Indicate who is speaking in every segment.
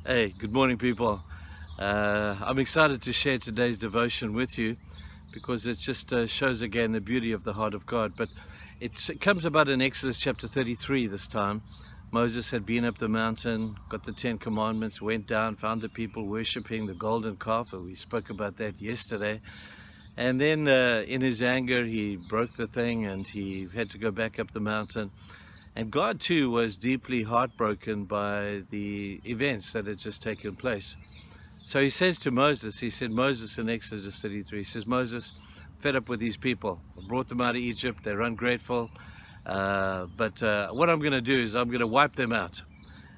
Speaker 1: Hey, good morning, people. I'm excited to share today's devotion with you because it just shows again the beauty of the heart of God. But it comes about in Exodus chapter 33 this time. Moses had been up the mountain, got the 10 Commandments, went down, found the people worshiping the golden calf. We spoke about that yesterday. And then in his anger, he broke the thing and he had to go back up the mountain. And God too was deeply heartbroken by the events that had just taken place. So he says to Moses, he said, Moses in Exodus 33, he says, Moses, fed up with these people. I brought them out of Egypt, they're ungrateful. But what I'm going to do is I'm going to wipe them out.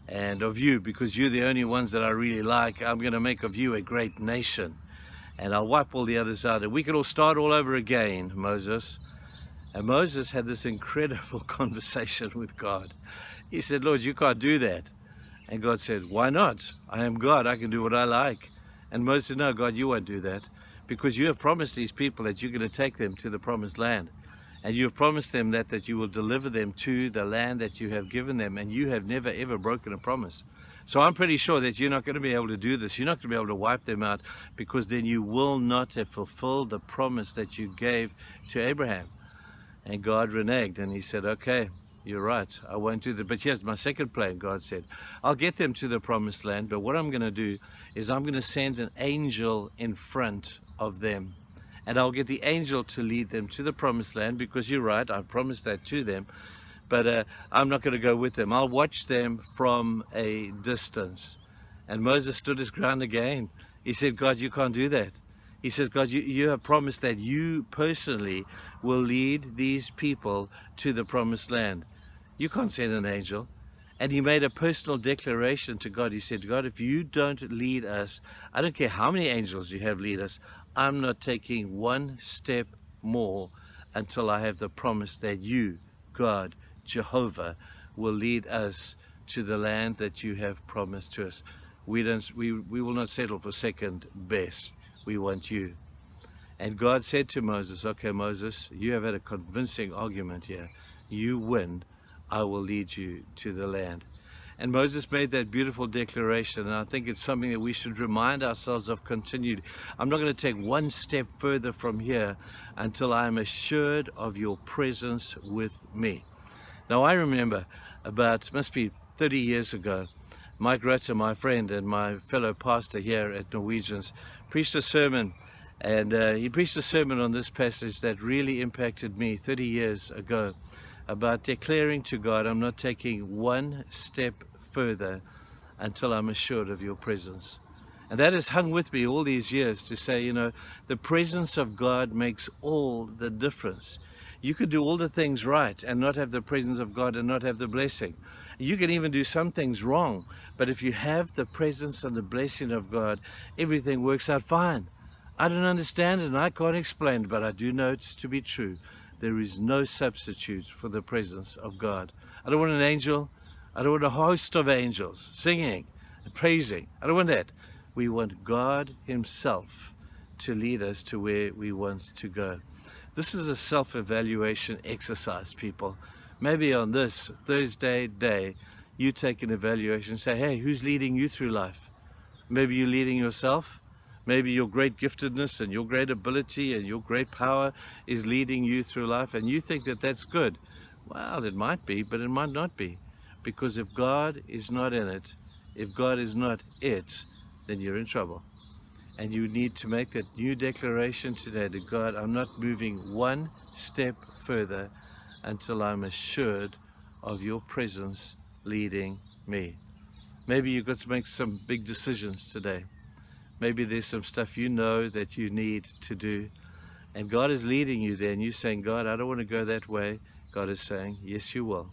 Speaker 1: And of you, because you're the only ones that I really like, I'm going to make of you a great nation. And I'll wipe all the others out. And we can all start all over again, Moses. And Moses had this incredible conversation with God. He said, Lord, you can't do that. And God said, why not? I am God, I can do what I like. And Moses said, no, God, you won't do that, because you have promised these people that you're going to take them to the promised land. And you have promised them that you will deliver them to the land that you have given them. And you have never, ever broken a promise. So I'm pretty sure that you're not going to be able to do this. You're not going to be able to wipe them out, because then you will not have fulfilled the promise that you gave to Abraham. And God reneged, and he said, okay, you're right, I won't do that. But here's my second plan. God said, I'll get them to the promised land, but what I'm going to do is I'm going to send an angel in front of them. And I'll get the angel to lead them to the promised land, because you're right, I promised that to them. But I'm not going to go with them. I'll watch them from a distance. And Moses stood his ground again. He said, God, you can't do that. He says, God, you have promised that you personally will lead these people to the promised land. You can't send an angel. And he made a personal declaration to God. He said, God, if you don't lead us, I don't care how many angels you have lead us, I'm not taking one step more until I have the promise that you, God, Jehovah, will lead us to the land that you have promised to us. We will not settle for second best. We want you. And God said to Moses, okay, Moses, you have had a convincing argument here. You win. I will lead you to the land. And Moses made that beautiful declaration, and I think it's something that we should remind ourselves of continued. I'm not going to take one step further from here until I am assured of your presence with me. Now, I remember must be 30 years ago, Mike Rutter, my friend and my fellow pastor here at Norwegians, preached a sermon, and he preached a sermon on this passage that really impacted me 30 years ago, about declaring to God, I'm not taking one step further until I'm assured of your presence. And that has hung with me all these years, to say, you know, the presence of God makes all the difference. You could do all the things right and not have the presence of God and not have the blessing. You can even do some things wrong, but if you have the presence and the blessing of God, everything works out fine. I don't understand it and I can't explain it, but I do know it's to be true. There is no substitute for the presence of God. I don't want an angel. I don't want a host of angels singing and praising. I don't want that. We want God himself to lead us to where we want to go. This is a self-evaluation exercise, people. Maybe on this Thursday day, you take an evaluation and say, hey, who's leading you through life? Maybe you're leading yourself. Maybe your great giftedness and your great ability and your great power is leading you through life, and you think that that's good. Well, it might be, but it might not be. Because if God is not in it, if God is not it, then you're in trouble. And you need to make that new declaration today to God, I'm not moving one step further until I'm assured of your presence leading me. Maybe you've got to make some big decisions today. Maybe there's some stuff you know that you need to do, and God is leading you there, and you're saying, God, I don't want to go that way. God is saying, yes, you will.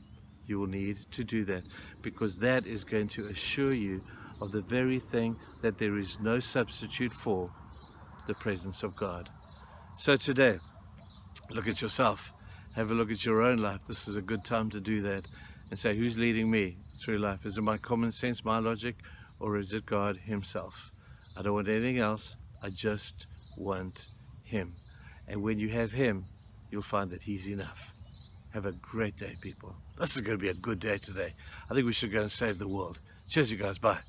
Speaker 1: You will need to do that, because that is going to assure you of the very thing that there is no substitute for, the presence of God. So today, look at yourself. Have a look at your own life. This is a good time to do that and say, who's leading me through life? Is it my common sense, my logic, or is it God himself? I don't want anything else. I just want him. And when you have him, you'll find that he's enough. Have a great day, people. This is going to be a good day today. I think we should go and save the world. Cheers, you guys. Bye.